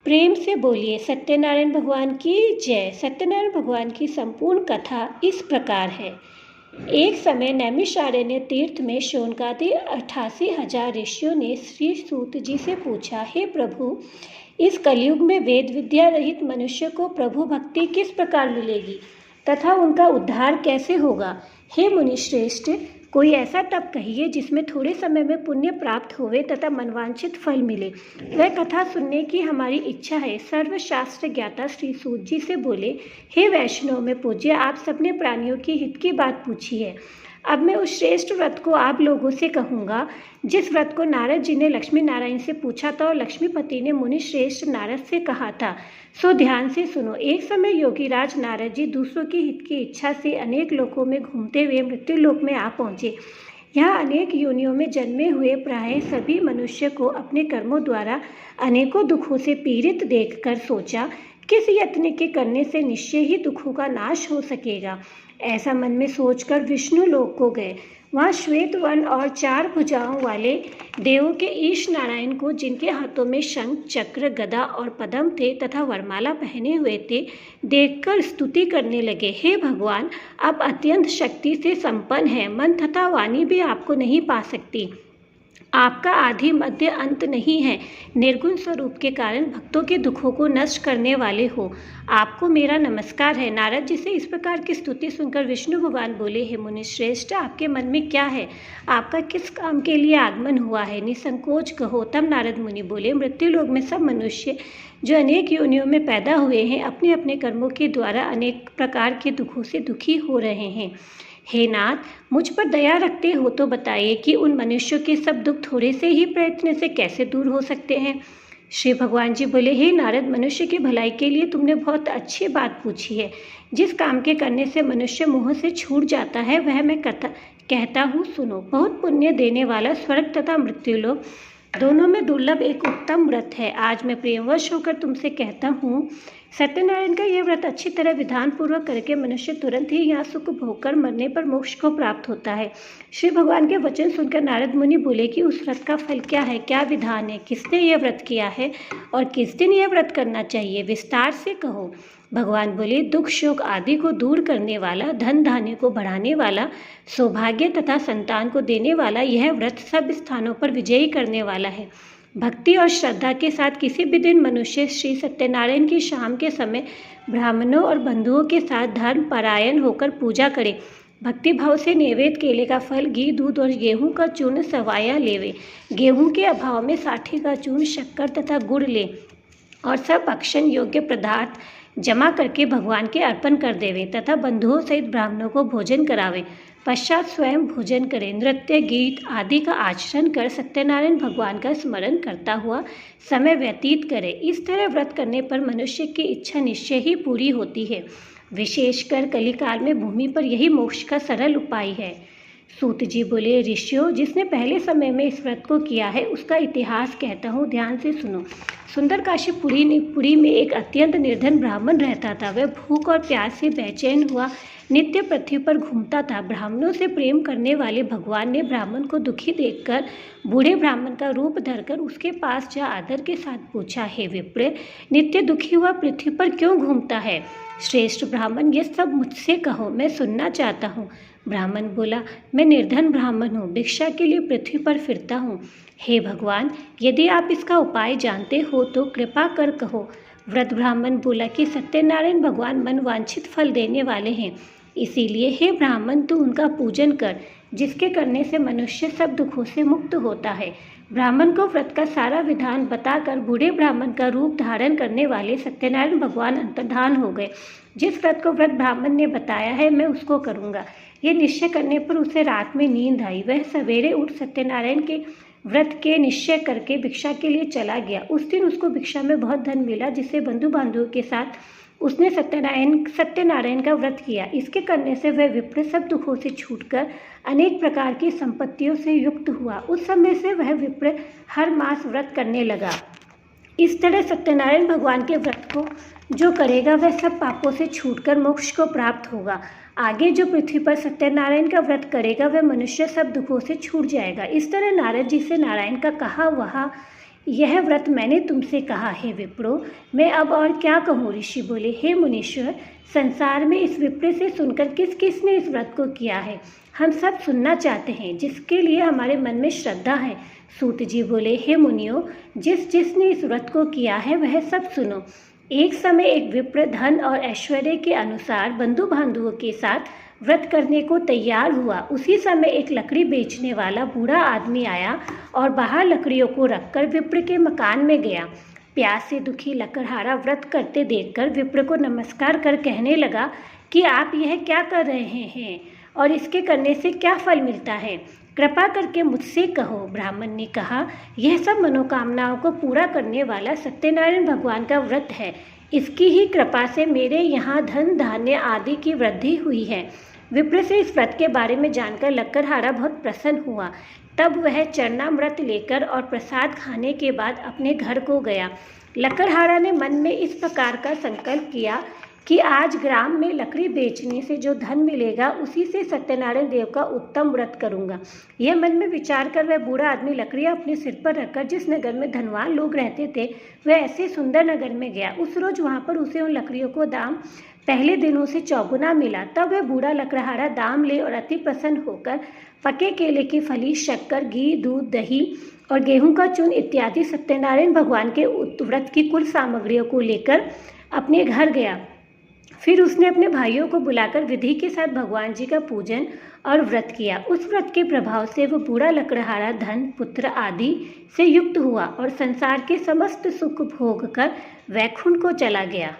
प्रेम से बोलिए सत्यनारायण भगवान की जय। सत्यनारायण भगवान की संपूर्ण कथा इस प्रकार है। एक समय नैमिषारण्य तीर्थ में शौनकादि 88,000 ऋषियों ने श्री सूत जी से पूछा, हे प्रभु, इस कलयुग में वेद विद्या रहित मनुष्य को प्रभु भक्ति किस प्रकार मिलेगी तथा उनका उद्धार कैसे होगा। हे मुनिश्रेष्ठ, कोई ऐसा तप कहिए जिसमें थोड़े समय में पुण्य प्राप्त होवे तथा मनवांछित फल मिले। वह कथा सुनने की हमारी इच्छा है। सर्वशास्त्र ज्ञाता श्री सूत जी से बोले, हे वैष्णव में पूज्य, आप सबने प्राणियों की हित की बात पूछी है। अब मैं उस श्रेष्ठ व्रत को आप लोगों से कहूँगा जिस व्रत को नारद जी ने लक्ष्मी नारायण से पूछा था और लक्ष्मीपति ने मुनि श्रेष्ठ नारद से कहा था। सो ध्यान से सुनो। एक समय योगीराज नारद जी दूसरों की हित की इच्छा से अनेक लोकों में घूमते हुए मृत्यु लोक में आ पहुँचे। यहाँ अनेक योनियों में जन्मे हुए प्राय सभी मनुष्य को अपने कर्मों द्वारा अनेकों दुखों से पीड़ित देखकर सोचा, किस यत्न के करने से निश्चय ही दुखों का नाश हो सकेगा। ऐसा मन में सोचकर विष्णु लोक को गए। वहाँ श्वेत वर्ण और 4 भुजाओं वाले देवों के ईश नारायण को, जिनके हाथों में शंख, चक्र, गदा और पद्म थे तथा वरमाला पहने हुए थे, देखकर स्तुति करने लगे। हे भगवान, आप अत्यंत शक्ति से संपन्न हैं। मन तथा वाणी भी आपको नहीं पा सकती। आपका आदि मध्य अंत नहीं है। निर्गुण स्वरूप के कारण भक्तों के दुखों को नष्ट करने वाले हो। आपको मेरा नमस्कार है। नारद जी से इस प्रकार की स्तुति सुनकर विष्णु भगवान बोले, हे मुनिश्रेष्ठ, आपके मन में क्या है? आपका किस काम के लिए आगमन हुआ है? निसंकोच कहो। तब नारद मुनि बोले, मृत्यु लोक में सब मनुष्य जो अनेक योनियों में पैदा हुए हैं, अपने अपने कर्मों के द्वारा अनेक प्रकार के दुखों से दुखी हो रहे हैं। हे नाथ, मुझ पर दया रखते हो तो बताइए कि उन मनुष्यों के सब दुख थोड़े से ही प्रयत्न से कैसे दूर हो सकते हैं। श्री भगवान जी बोले, हे नारद, मनुष्य की भलाई के लिए तुमने बहुत अच्छी बात पूछी है। जिस काम के करने से मनुष्य मोह से छूट जाता है वह मैं कहता हूँ, सुनो। बहुत पुण्य देने वाला स्वर्ग तथा मृत्युलोक दोनों में दुर्लभ एक उत्तम व्रत है। आज मैं प्रेमवश होकर तुमसे कहता हूँ, सत्यनारायण का यह व्रत अच्छी तरह विधान पूर्वक करके मनुष्य तुरंत ही यहाँ सुख भोगकर मरने पर मोक्ष को प्राप्त होता है। श्री भगवान के वचन सुनकर नारद मुनि बोले कि उस व्रत का फल क्या है, क्या विधान है, किसने यह व्रत किया है और किस दिन यह व्रत करना चाहिए, विस्तार से कहो। भगवान बोले, दुख शोक आदि को दूर करने वाला, धन धान्य को बढ़ाने वाला, सौभाग्य तथा संतान को देने वाला यह व्रत सब स्थानों पर विजयी करने वाला है। भक्ति और श्रद्धा के साथ किसी भी दिन मनुष्य श्री सत्यनारायण की शाम के समय ब्राह्मणों और बंधुओं के साथ धर्म परायण होकर पूजा करे। भक्ति भाव से नैवेद्य केले का फल, घी, दूध और गेहूं का चूर्ण सवाया लेवे। गेहूं के अभाव में साठी का चूर्ण, शक्कर तथा गुड़ ले और सब भक्षण योग्य पदार्थ जमा करके भगवान के अर्पण कर देवे तथा बंधुओं सहित ब्राह्मणों को भोजन करावे। पश्चात स्वयं भोजन करे। नृत्य, गीत आदि का आचरण कर सत्यनारायण भगवान का स्मरण करता हुआ समय व्यतीत करे। इस तरह व्रत करने पर मनुष्य की इच्छा निश्चय ही पूरी होती है। विशेषकर कलिकाल में भूमि पर यही मोक्ष का सरल उपाय है। सूत जी बोले, ऋषियों, जिसने पहले समय में इस व्रत को किया है उसका इतिहास कहता हूँ, ध्यान से सुनो। सुंदरकाशी पुरी में एक अत्यंत निर्धन ब्राह्मण रहता था। वह भूख और प्यास से बेचैन हुआ नित्य पृथ्वी पर घूमता था। ब्राह्मणों से प्रेम करने वाले भगवान ने ब्राह्मण को दुखी देखकर बूढ़े ब्राह्मण का रूप धरकर उसके पास जा आदर के साथ पूछा, हे विप्र, नित्य दुखी हुआ पृथ्वी पर क्यों घूमता है? श्रेष्ठ ब्राह्मण, ये सब मुझसे कहो, मैं सुनना चाहता हूँ। ब्राह्मण बोला, मैं निर्धन ब्राह्मण हूँ, भिक्षा के लिए पृथ्वी पर फिरता हूँ। हे भगवान, यदि आप इसका उपाय जानते हो तो कृपा कर कहो। वृद्ध ब्राह्मण बोला कि सत्यनारायण भगवान मन वांछित फल देने वाले हैं, इसीलिए हे ब्राह्मण, तू उनका पूजन कर, जिसके करने से मनुष्य सब दुखों से मुक्त होता है। ब्राह्मण को व्रत का सारा विधान बताकर बूढ़े ब्राह्मण का रूप धारण करने वाले सत्यनारायण भगवान अंतर्धान हो गए। जिस व्रत को वृद्ध ब्राह्मण ने बताया है मैं उसको करूँगा। ये निश्चय करने पर उसे रात में नींद आई। वह सवेरे उठ सत्यनारायण के व्रत के निश्चय करके भिक्षा के लिए चला गया। उस दिन उसको भिक्षा में बहुत धन मिला, जिससे बंधु बांधवों के साथ उसने सत्यनारायण का व्रत किया। इसके करने से वह विप्र सब दुखों से छूटकर अनेक प्रकार की संपत्तियों से युक्त हुआ। उस समय से वह विप्र हर मास व्रत करने लगा। इस तरह सत्यनारायण भगवान के व्रत को जो करेगा वह सब पापों से छूटकर मोक्ष को प्राप्त होगा। आगे जो पृथ्वी पर सत्यनारायण का व्रत करेगा वह मनुष्य सब दुखों से छूट जाएगा। इस तरह नारद जी से नारायण का कहा वह यह व्रत मैंने तुमसे कहा है विप्रो, मैं अब और क्या कहूँ। ऋषि बोले, हे मुनीश्वर, संसार में इस विप्र से सुनकर किस किस ने इस व्रत को किया है, हम सब सुनना चाहते हैं, जिसके लिए हमारे मन में श्रद्धा है। सूत जी बोले, हे मुनियों, जिसने इस व्रत को किया है वह सब सुनो। एक समय एक विप्र धन और ऐश्वर्य के अनुसार बंधु बांधवों के साथ व्रत करने को तैयार हुआ। उसी समय एक लकड़ी बेचने वाला बूढ़ा आदमी आया और बाहर लकड़ियों को रखकर विप्र के मकान में गया। प्यास से दुखी लकड़हारा व्रत करते देखकर विप्र को नमस्कार कर कहने लगा कि आप यह क्या कर रहे हैं और इसके करने से क्या फल मिलता है, कृपा करके मुझसे कहो। ब्राह्मण ने कहा, यह सब मनोकामनाओं को पूरा करने वाला सत्यनारायण भगवान का व्रत है। इसकी ही कृपा से मेरे यहाँ धन धान्य आदि की वृद्धि हुई है। विप्र से इस व्रत के बारे में जानकर लकड़हारा बहुत प्रसन्न हुआ। तब वह चरणामृत लेकर और प्रसाद खाने के बाद अपने घर को गया। लकड़हारा ने मन में इस प्रकार का संकल्प किया कि आज ग्राम में लकड़ी बेचने से जो धन मिलेगा उसी से सत्यनारायण देव का उत्तम व्रत करूंगा। यह मन में विचार कर वह बूढ़ा आदमी लकड़ियां अपने सिर पर रखकर जिस नगर में धनवान लोग रहते थे वह ऐसे सुंदर नगर में गया। उस रोज वहां पर उसे उन लकड़ियों को दाम पहले दिनों से चौगुना मिला। तब वह बूढ़ा लकड़हारा दाम ले और अति प्रसन्न होकर पके केले की फली, शक्कर, घी, दूध, दही और गेहूं का चून इत्यादि सत्यनारायण भगवान के व्रत की कुल सामग्रियों को लेकर अपने घर गया। फिर उसने अपने भाइयों को बुलाकर विधि के साथ भगवान जी का पूजन और व्रत किया। उस व्रत के प्रभाव से वह बूढ़ा लकड़हारा धन, पुत्र आदि से युक्त हुआ और संसार के समस्त सुख भोग कर वैकुंठ को चला गया।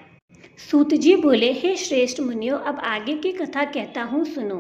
सूत जी बोले, हे श्रेष्ठ मुनियों, अब आगे की कथा कहता हूँ, सुनो।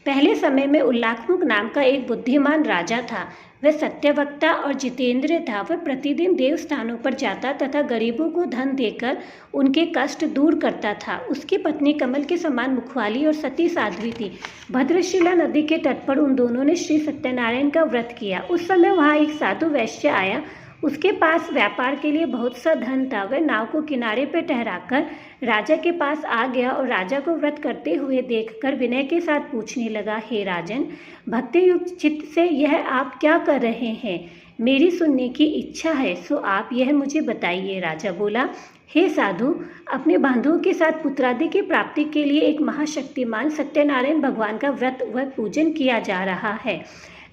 पहले समय में उल्लाखमुख नाम का एक बुद्धिमान राजा था। वह सत्यवक्ता और जितेंद्र था। वह प्रतिदिन देव स्थानों पर जाता तथा गरीबों को धन देकर उनके कष्ट दूर करता था। उसकी पत्नी कमल के समान मुखवाली और सती साध्वी थी। भद्रशिला नदी के तट पर उन दोनों ने श्री सत्यनारायण का व्रत किया। उस समय वहाँ एक साधु वैश्य आया। उसके पास व्यापार के लिए बहुत सा धन था। वह नाव को किनारे पर ठहराकर राजा के पास आ गया और राजा को व्रत करते हुए देखकर विनय के साथ पूछने लगा, हे राजन, भक्ति युक्त चित्त से यह आप क्या कर रहे हैं? मेरी सुनने की इच्छा है, सो आप यह मुझे बताइए। राजा बोला, हे साधु, अपने बंधुओं के साथ पुत्रादि की प्राप्ति के लिए एक महाशक्तिमान सत्यनारायण भगवान का व्रत व पूजन किया जा रहा है।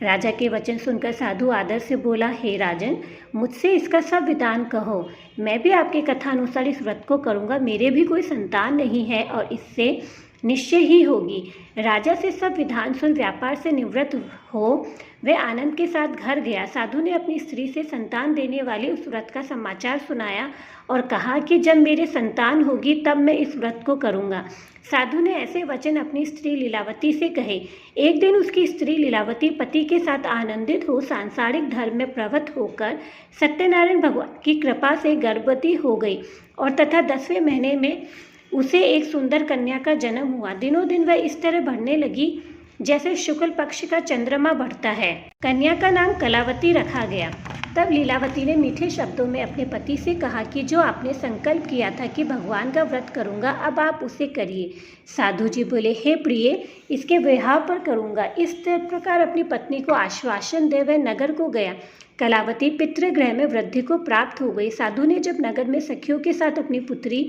राजा के वचन सुनकर साधु आदर से बोला, हे राजन, मुझसे इसका सब विधान कहो। मैं भी आपके कथानुसार इस व्रत को करूँगा। मेरे भी कोई संतान नहीं है और इससे निश्चय ही होगी। राजा से सब विधान सुन व्यापार से निवृत्त हो वह आनंद के साथ घर गया। साधु ने अपनी स्त्री से संतान देने वाले उस व्रत का समाचार सुनाया और कहा कि जब मेरे संतान होगी तब मैं इस व्रत को करूँगा। साधु ने ऐसे वचन अपनी स्त्री लीलावती से कहे। एक दिन उसकी स्त्री लीलावती पति के साथ आनंदित हो सांसारिक धर्म में प्रवृत्त होकर सत्यनारायण भगवान की कृपा से गर्भवती हो गई और तथा 10वें महीने में उसे एक सुंदर कन्या का जन्म हुआ। दिनों दिन वह इस तरह बढ़ने लगी जैसे शुक्ल पक्ष का चंद्रमा बढ़ता है। कन्या का नाम कलावती रखा गया। तब लीलावती ने मीठे शब्दों में अपने पति से कहा कि जो आपने संकल्प किया था कि भगवान का व्रत करूंगा, अब आप उसे करिए। साधु जी बोले, हे प्रिय, इसके विवाह पर करूंगा। इस प्रकार अपनी पत्नी को आश्वासन दे वह नगर को गया। कलावती पितृगृह में वृद्धि को प्राप्त हो गई। साधु ने जब नगर में सखियों के साथ अपनी पुत्री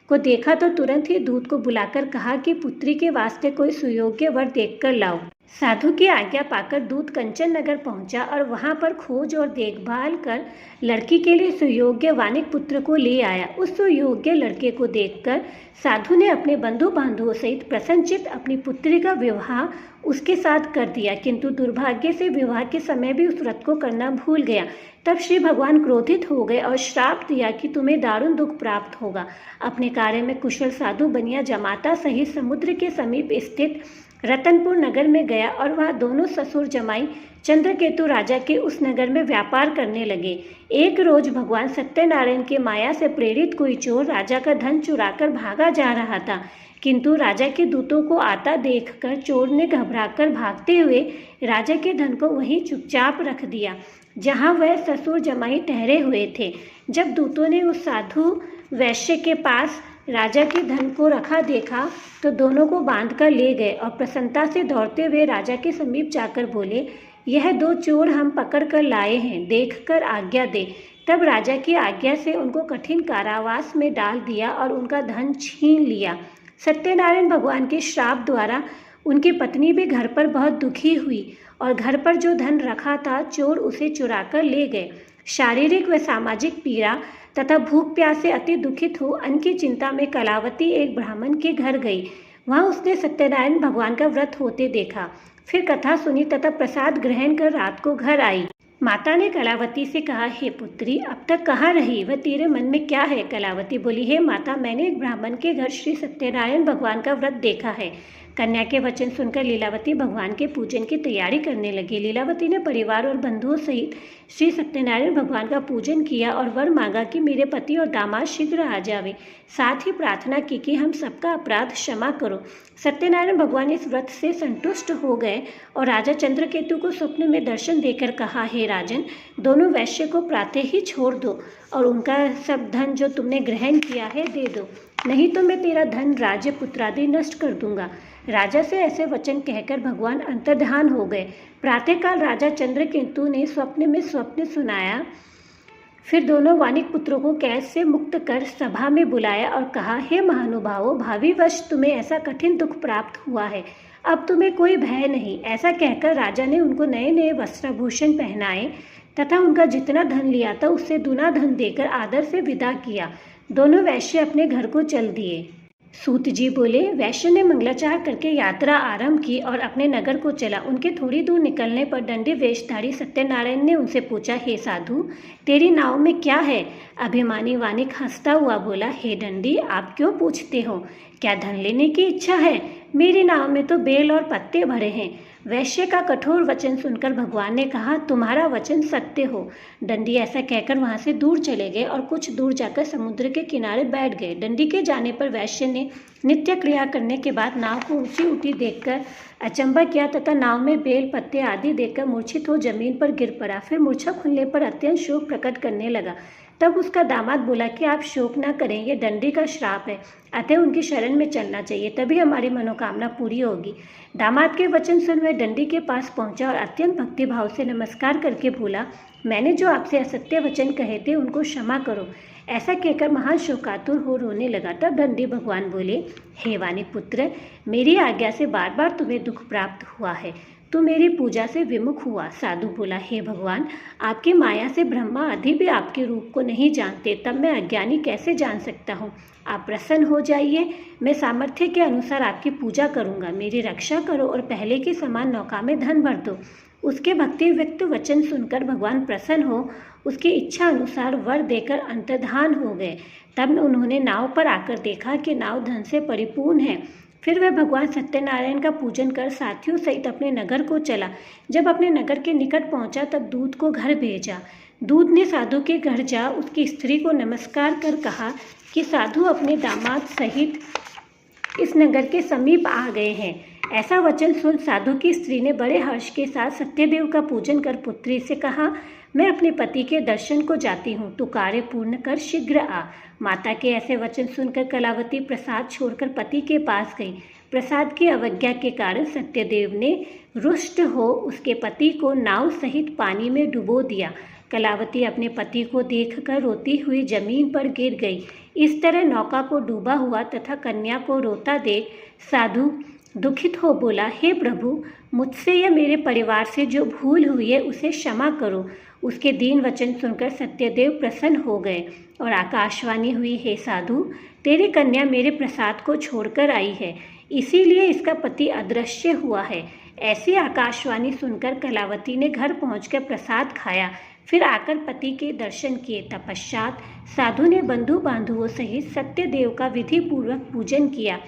को देखा तो तुरंत ही दूत को बुलाकर कहा कि पुत्री के वास्ते कोई सुयोग्य वर देखकर लाओ। साधु की आज्ञा पाकर दूत कंचन नगर पहुंचा और वहां पर खोज और देखभाल कर लड़की के लिए सुयोग्य वानिक पुत्र को ले आया। उस सुयोग्य लड़के को देखकर साधु ने अपने बंधु बांधवों सहित प्रसन्नचित्त अपनी पुत्री का विवाह उसके साथ कर दिया, किंतु दुर्भाग्य से विवाह के समय भी उस व्रत को करना भूल गया। तब श्री भगवान क्रोधित हो गए और श्राप दिया कि तुम्हें दारुण दुख प्राप्त होगा। अपने कार्य में कुशल साधु बनिया जमाता सहित समुद्र के समीप स्थित रतनपुर नगर में गया और वहाँ दोनों ससुर जमाई चंद्रकेतु राजा के उस नगर में व्यापार करने लगे। एक रोज भगवान सत्यनारायण के माया से प्रेरित कोई चोर राजा का धन चुराकर भागा जा रहा था, किंतु राजा के दूतों को आता देखकर चोर ने घबराकर भागते हुए राजा के धन को वहीं चुपचाप रख दिया जहां वह ससुर जमाई ठहरे हुए थे। जब दूतों ने उस साधु वैश्य के पास राजा के धन को रखा देखा तो दोनों को बांधकर ले गए और प्रसन्नता से दौड़ते हुए राजा के समीप जाकर बोले, यह दो चोर हम पकड़ कर लाए हैं, देखकर आज्ञा दे। तब राजा की आज्ञा से उनको कठिन कारावास में डाल दिया और उनका धन छीन लिया। सत्यनारायण भगवान के श्राप द्वारा उनकी पत्नी भी घर पर बहुत दुखी हुई और घर पर जो धन रखा था चोर उसे चुराकर ले गए। शारीरिक व सामाजिक पीड़ा तथा भूख प्यास से अति दुखित हो अन्न की चिंता में कलावती एक ब्राह्मण के घर गई। वहाँ उसने सत्यनारायण भगवान का व्रत होते देखा। फिर कथा सुनी तथा प्रसाद ग्रहण कर रात को घर आई। माता ने कलावती से कहा, हे पुत्री, अब तक कहाँ रही? वह तेरे मन में क्या है? कलावती बोली, हे माता, मैंने एक ब्राह्मण के घर श्री सत्यनारायण भगवान का व्रत देखा है। कन्या के वचन सुनकर लीलावती भगवान के पूजन की तैयारी करने लगी। लीलावती ने परिवार और बंधुओं सहित श्री सत्यनारायण भगवान का पूजन किया और वर मांगा कि मेरे पति और दामाद शीघ्र आ जावे। साथ ही प्रार्थना की कि हम सबका अपराध क्षमा करो। सत्यनारायण भगवान इस व्रत से संतुष्ट हो गए और राजा चंद्रकेतु को स्वप्न में दर्शन देकर कहा, हे राजन, दोनों वैश्य को प्रातः ही छोड़ दो और उनका सब धन जो तुमने ग्रहण किया है दे दो, नहीं तो मैं तेरा धन, राज्य, पुत्रादि नष्ट कर दूंगा। राजा से ऐसे वचन कहकर भगवान अंतर्ध्यान हो गए। प्रातःकाल राजा चंद्रकेतु ने स्वप्न में स्वप्न सुनाया। फिर दोनों वानिक पुत्रों को कैद से मुक्त कर सभा में बुलाया और कहा, हे महानुभावों, भावी वर्ष तुम्हें ऐसा कठिन दुख प्राप्त हुआ है, अब तुम्हें कोई भय नहीं। ऐसा कहकर राजा ने उनको नए नए वस्त्राभूषण पहनाए तथा उनका जितना धन लिया था उससे दुना धन देकर आदर से विदा किया। दोनों वैश्य अपने घर को चल दिए। सूत जी बोले, वैश्य ने मंगलाचार करके यात्रा आरंभ की और अपने नगर को चला। उनके थोड़ी दूर निकलने पर दंडी वेशधारी सत्यनारायण ने उनसे पूछा, हे साधु, तेरी नाव में क्या है? अभिमानी वानिक हंसता हुआ बोला, हे दंडी, आप क्यों पूछते हो? क्या धन लेने की इच्छा है? मेरी नाव में तो बेल और पत्ते भरे हैं। वैश्य का कठोर वचन सुनकर भगवान ने कहा, तुम्हारा वचन सत्य हो। दंडी ऐसा कहकर वहां से दूर चले गए और कुछ दूर जाकर समुद्र के किनारे बैठ गए। दंडी के जाने पर वैश्य ने नित्य क्रिया करने के बाद नाव को ऊंची ऊंची देखकर अचंभा किया तथा नाव में बेल पत्ते आदि देखकर मूर्छित हो जमीन पर गिर पड़ा। फिर मूर्छा खुलने पर अत्यंत शोक प्रकट करने लगा। तब उसका दामाद बोला कि आप शोक न करें, यह दंडी का श्राप है, अतः उनकी शरण में चलना चाहिए, तभी हमारी मनोकामना पूरी होगी। दामाद के वचन सुन वह दंडी के पास पहुंचा और अत्यंत भक्तिभाव से नमस्कार करके बोला, मैंने जो आपसे असत्य वचन कहे थे उनको क्षमा करो। ऐसा कहकर महान शोकातुर हो रोने लगा। तब दंडी भगवान बोले, हे वानी पुत्र, मेरी आज्ञा से बार बार तुम्हें दुख प्राप्त हुआ है, तू मेरी पूजा से विमुख हुआ। साधु बोला, हे भगवान, आपकी माया से ब्रह्मा आदि भी आपके रूप को नहीं जानते, तब मैं अज्ञानी कैसे जान सकता हूँ? आप प्रसन्न हो जाइए, मैं सामर्थ्य के अनुसार आपकी पूजा करूँगा। मेरी रक्षा करो और पहले के समान नौका में धन भर दो। उसके भक्ति व्यक्त वचन सुनकर भगवान प्रसन्न हो उसकी इच्छा अनुसार वर देकर अंतर्धान हो गए। तब उन्होंने नाव पर आकर देखा कि नाव धन से परिपूर्ण है। फिर वह भगवान सत्यनारायण का पूजन कर साथियों सहित अपने नगर को चला। जब अपने नगर के निकट पहुंचा तब दूत को घर भेजा। दूत ने साधु के घर जा उसकी स्त्री को नमस्कार कर कहा कि साधु अपने दामाद सहित इस नगर के समीप आ गए हैं। ऐसा वचन सुन साधु की स्त्री ने बड़े हर्ष के साथ सत्यदेव का पूजन कर पुत्री से कहा, मैं अपने पति के दर्शन को जाती हूँ, तू कार्य पूर्ण कर शीघ्र आ। माता के ऐसे वचन सुनकर कलावती प्रसाद छोड़कर पति के पास गई। प्रसाद की अवज्ञा के कारण सत्यदेव ने रुष्ट हो उसके पति को नाव सहित पानी में डुबो दिया। कलावती अपने पति को देखकर रोती हुई जमीन पर गिर गई। इस तरह नौका को डूबा हुआ तथा कन्या को रोता देख साधु दुखित हो बोला, हे प्रभु, मुझसे या मेरे परिवार से जो भूल हुई है उसे क्षमा करो। उसके दीन वचन सुनकर सत्यदेव प्रसन्न हो गए और आकाशवाणी हुई, हे साधु, तेरी कन्या मेरे प्रसाद को छोड़कर आई है, इसीलिए इसका पति अदृश्य हुआ है। ऐसी आकाशवाणी सुनकर कलावती ने घर पहुंचकर प्रसाद खाया, फिर आकर पति के दर्शन किए। तपश्चात साधु ने बंधु बांधुओं सहित सत्यदेव का विधि पूर्वक पूजन किया।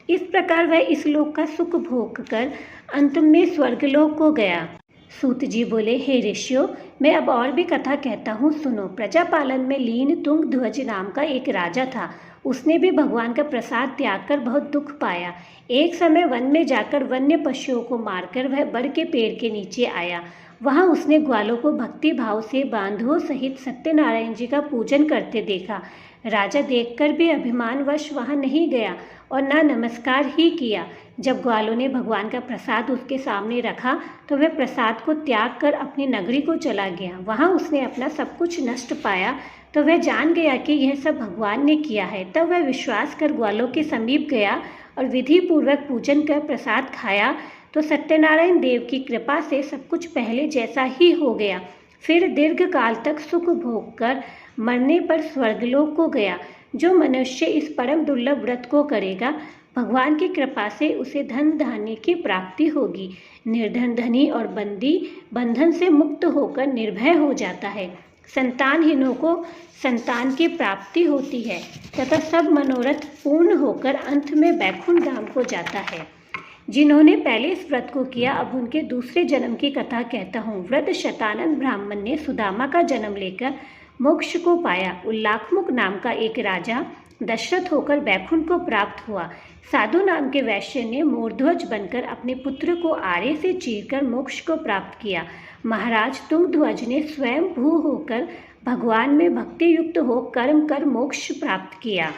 इस प्रकार वह इस लोक का सुख भोग कर अंत में स्वर्गलोक को गया। सूत जी बोले, हे ऋषियों, मैं अब और भी कथा कहता हूँ, सुनो। प्रजापालन में लीन तुंगध्वज नाम का एक राजा था। उसने भी भगवान का प्रसाद त्याग कर बहुत दुख पाया। एक समय वन में जाकर वन्य पशुओं को मारकर वह बड़ के पेड़ के नीचे आया। वहाँ उसने ग्वालों को भक्ति भाव से बांधुओं सहित सत्यनारायण जी का पूजन करते देखा। राजा देखकर भी अभिमानवश वहाँ नहीं गया और न नमस्कार ही किया। जब ग्वालों ने भगवान का प्रसाद उसके सामने रखा तो वह प्रसाद को त्याग कर अपनी नगरी को चला गया। वहाँ उसने अपना सब कुछ नष्ट पाया तो वह जान गया कि यह सब भगवान ने किया है। तब वह विश्वास कर ग्वालों के समीप गया और विधि पूर्वक पूजन कर प्रसाद खाया तो सत्यनारायण देव की कृपा से सब कुछ पहले जैसा ही हो गया। फिर दीर्घ काल तक सुख भोग कर मरने पर स्वर्गलोक को गया। जो मनुष्य इस परम दुर्लभ व्रत को करेगा, भगवान की कृपा से उसे धन धान्य की प्राप्ति होगी। निर्धन धनी और बंदी बंधन से मुक्त होकर निर्भय हो जाता है। संतानहीनों को संतान की प्राप्ति होती है तथा सब मनोरथ पूर्ण होकर अंत में वैकुंठ धाम को जाता है। जिन्होंने पहले इस व्रत को किया, अब उनके दूसरे जन्म की कथा कहता हूँ। वृद्ध शतानंद ब्राह्मण ने सुदामा का जन्म लेकर मोक्ष को पाया। उल्लाखमुख नाम का एक राजा दशरथ होकर वैकुंठ को प्राप्त हुआ। साधु नाम के वैश्य ने मोरध्वज बनकर अपने पुत्र को आड़े से चीरकर मोक्ष को प्राप्त किया। महाराज तुंगध्वज ने स्वयं भू होकर भगवान में भक्ति युक्त हो कर्म कर मोक्ष प्राप्त किया।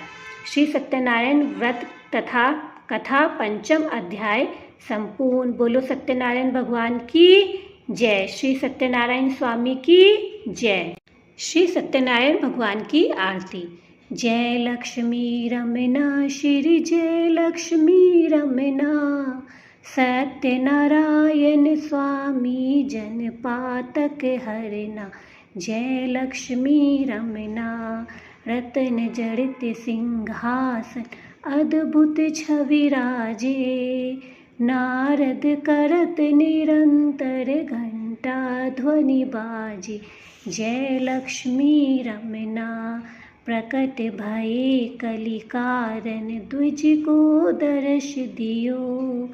श्री सत्यनारायण व्रत तथा कथा पंचम अध्याय संपूर्ण। बोलो सत्यनारायण भगवान की जय। श्री सत्यनारायण स्वामी की जय। श्री सत्यनारायण भगवान की आरती। जय लक्ष्मी रमना श्री जय लक्ष्मी रमना, सत्यनारायण स्वामी जन पातक हरना। जय लक्ष्मी रमना, रतन जड़ित सिंहासन अद्भुत छवि राजे। नारद करत निरंतर घंटा ध्वनि बाजे। जय लक्ष्मी रमना, प्रकट भये कलि कारण द्विज को दर्श दियो।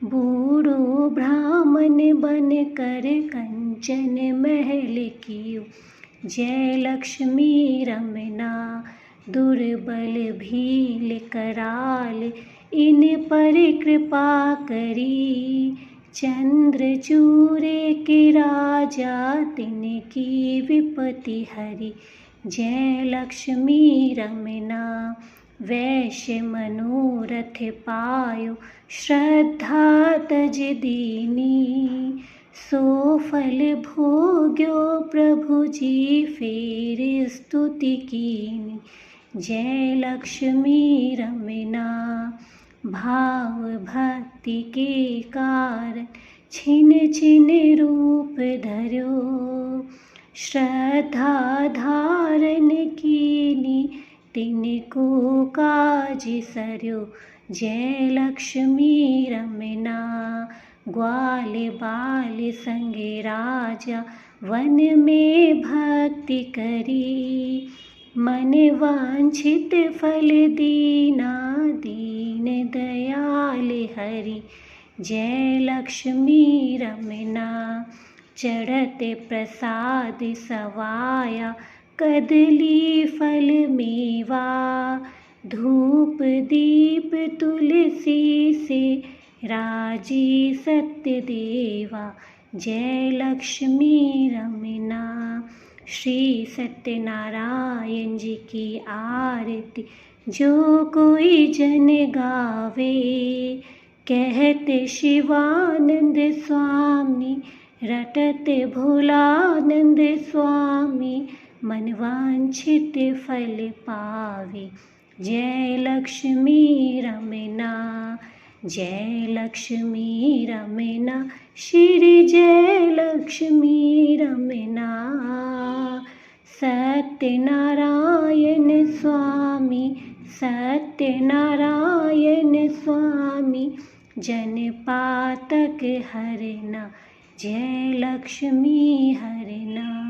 बूढ़ो ब्राह्मण बन कर कंचन महल कियो। जय लक्ष्मी रमना, दुर्बल भील कराल इन पर कृपा करी। चंद्रचूरे के राजा तिनकी विपत्ति हरी। जय लक्ष्मी रमना, वैश्य मनोरथ पायो श्रद्धा तज दीनी। सो फल भोग्यो प्रभु जी फेर स्तुति कीनी। जय लक्ष्मी रमना, भाव भक्ति के कारण छिन छिन रूप धर्यो। श्रद्धा धारण कीनी तिनको काज सर्यो। जय लक्ष्मी रमना, ग्वाल बाल संगे राजा वन में भक्ति करी। मन वांछित फल दीना दीन दयाल हरि। जय लक्ष्मी रमना, चढ़त प्रसाद सवाया कदली फल मेवा। धूप दीप तुलसी से राजी सत्य देवा। जय लक्ष्मी रमना, श्री सत्यनारायण जी की आरती जो कोई जन गावे। कहते शिवानंद स्वामी रटत भोलानंद स्वामी, मन वांछित फल पावे। जय लक्ष्मी रमना, जय लक्ष्मी रमना, श्री जय लक्ष्मी रमना। सत्यनारायण स्वामी, सत्यनारायण स्वामी, जन पातक हरना। जय लक्ष्मी हरना।